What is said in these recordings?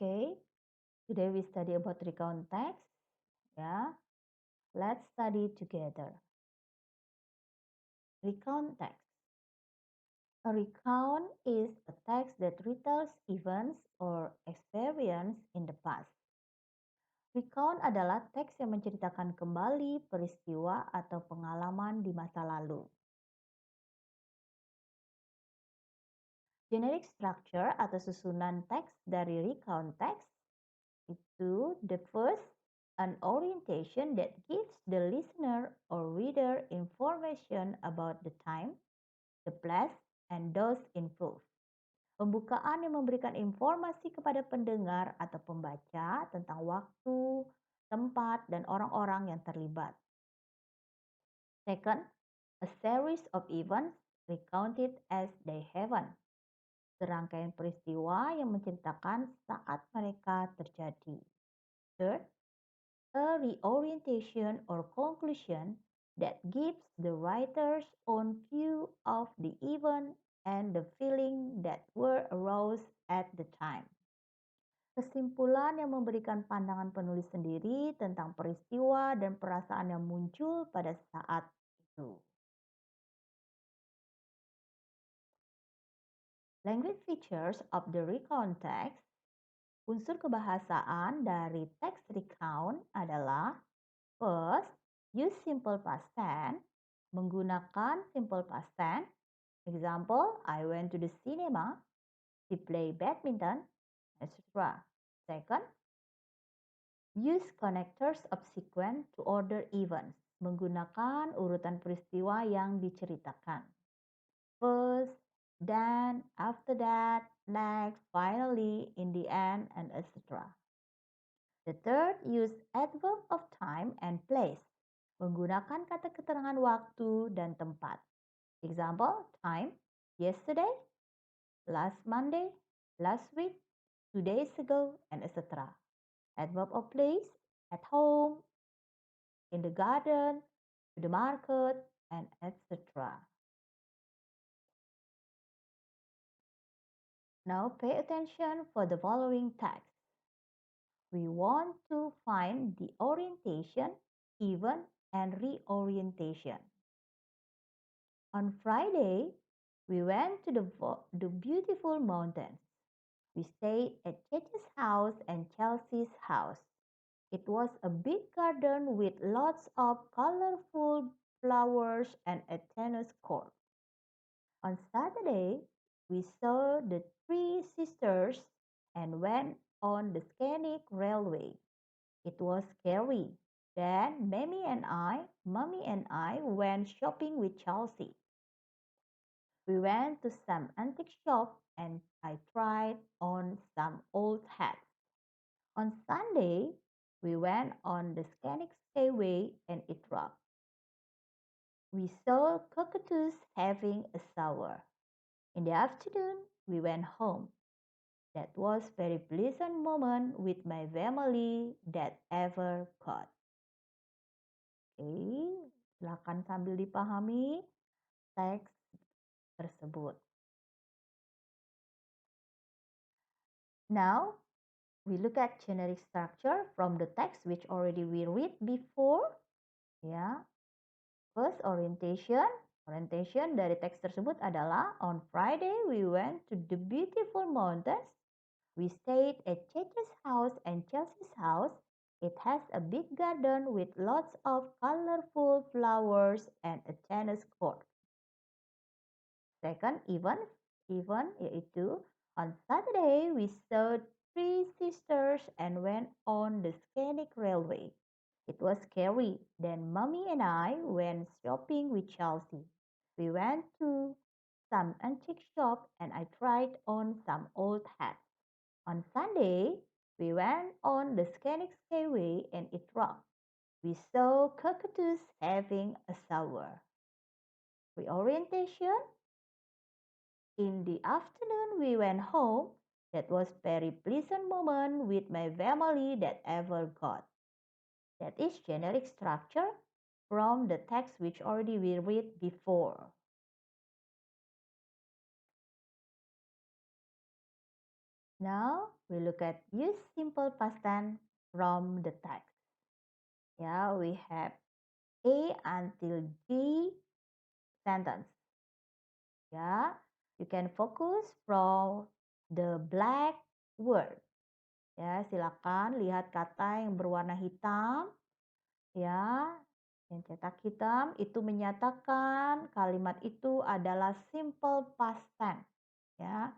Okay, today we study about recount text. Yeah, let's study together. Recount text. A recount is a text that retells events or experience in the past. Recount adalah teks yang menceritakan kembali peristiwa atau pengalaman di masa lalu. Generic structure atau susunan teks dari recount text itu the first, an orientation that gives the listener or reader information about the time, the place, and those involved. Pembukaan yang memberikan informasi kepada pendengar atau pembaca tentang waktu, tempat, dan orang-orang yang terlibat. Second, a series of events recounted as they happen. Serangkaian peristiwa yang menceritakan saat mereka terjadi. Third, a reorientation or conclusion that gives the writer's own view of the event and the feeling that were aroused at the time. Kesimpulan yang memberikan pandangan penulis sendiri tentang peristiwa dan perasaan yang muncul pada saat itu. Language features of the recount text. Unsur kebahasaan dari teks recount adalah first, use simple past tense, menggunakan simple past tense. Example, I went to the cinema, he played badminton, etc. Second, use connectors of sequence to order events, menggunakan urutan peristiwa yang diceritakan. First, then, after that, next, finally, in the end, and etc. The third, use adverb of time and place, menggunakan kata keterangan waktu dan tempat. Example, time, yesterday, last Monday, last week, 2 days ago, and etc. Adverb of place, at home, in the garden, to the market, and etc. Now pay attention for the following text. We want to find the orientation, event, and reorientation. On Friday, we went to the beautiful mountains. We stayed at Cheche's house and Chelsea's house. It was a big garden with lots of colorful flowers and a tennis court. On Saturday, we saw the three sisters and went on the scenic railway. It was scary. Then Mommy and I went shopping with Chelsea. We went to some antique shop and I tried on some old hats. On Sunday, we went on the scenic skyway and it rocked. We saw cockatoos having a shower. In the afternoon, we went home. That was very pleasant moment with my family that ever got. Oke, silakan sambil dipahami teks tersebut. Now, we look at generic structure from the text which already we read before. Ya, first orientation. Orientation dari teks tersebut adalah on Friday we went to the beautiful mountains. We stayed at Cheche's house and Chelsea's house. It has a big garden with lots of colorful flowers and a tennis court. Second, event yaitu on Saturday we saw three sisters and went on the scenic railway. It was scary. Then Mommy and I went shopping with Chelsea. We went to some antique shop and I tried on some old hats. On Sunday, we went on the scenic skyway and it rocked. We saw cockatoos having a shower. Reorientation. In the afternoon, we went home. That was very pleasant moment with my family that ever got. That is generic structure from the text which already we read before. Now we look at use simple past tense from the text. Yeah, we have A until G sentence. Yeah, you can focus from the black word. Ya, silakan lihat kata yang berwarna hitam. Ya, yang cetak hitam itu menyatakan kalimat itu adalah simple past tense. Ya,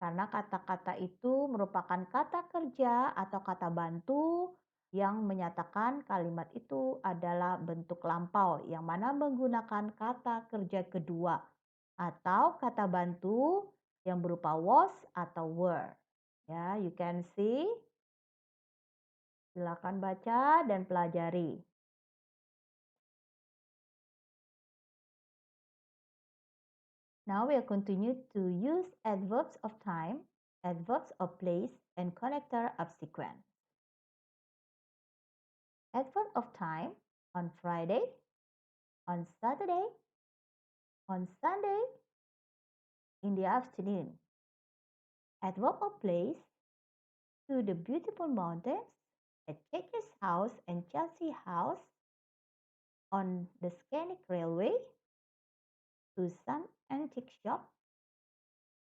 karena kata-kata itu merupakan kata kerja atau kata bantu yang menyatakan kalimat itu adalah bentuk lampau yang mana menggunakan kata kerja kedua atau kata bantu yang berupa was atau were. Ya, you can see. Silakan baca dan pelajari. Now we are continue to use adverbs of time, adverbs of place, and connector of sequence. Adverb of time on Friday, on Saturday, on Sunday, in the afternoon. Adverb of place to the beautiful mountains, at Checkers House and Chelsea House, on the Scenic Railway, to some antique shop,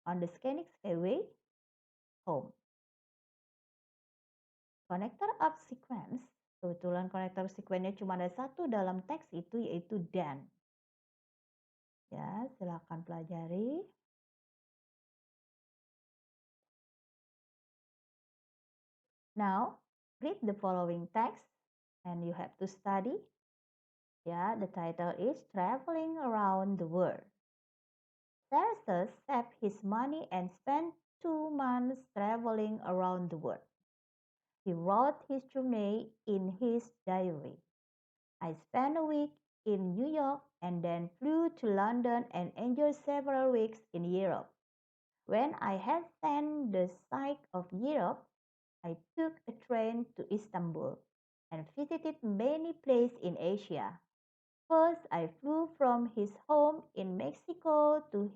on the Scenic Skyway, home. Connector of sequence, kebetulan konektor sequence-nya cuma ada satu dalam teks itu yaitu dan. Ya, silakan pelajari. Now, read the following text and you have to study. Ya, the title is Traveling Around the World. Sarah saved his money and spent 2 months traveling around the world. He wrote his journey in his diary. I spent a week in New York and then flew to London and enjoyed several weeks in Europe. When I had seen the sight of Europe, I took a train to Istanbul and visited many places in Asia. First, I flew from his home in Mexico to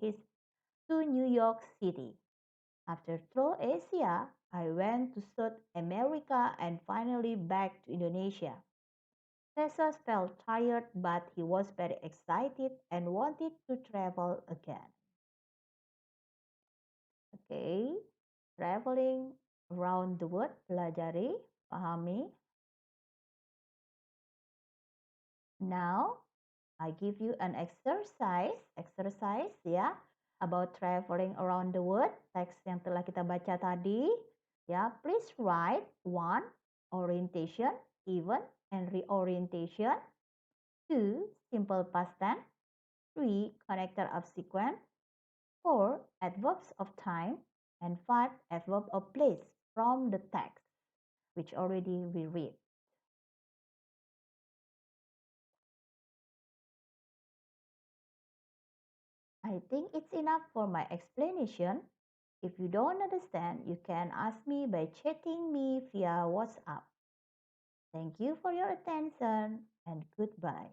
New York City. After through Asia, I went to South America and finally back to Indonesia. Jesus felt tired, but he was very excited and wanted to travel again. Okay, traveling around the world, pelajari, pahami. Now, I give you an exercise ya, about traveling around the world. Teks yang telah kita baca tadi. Ya, please write 1. Orientation, event, and reorientation. 2. Simple past tense. 3. Connector of sequence. 4. Adverbs of time. And 5. Adverb of place from the text, which already we read. I think it's enough for my explanation. If you don't understand, you can ask me by chatting me via WhatsApp. Thank you for your attention and goodbye.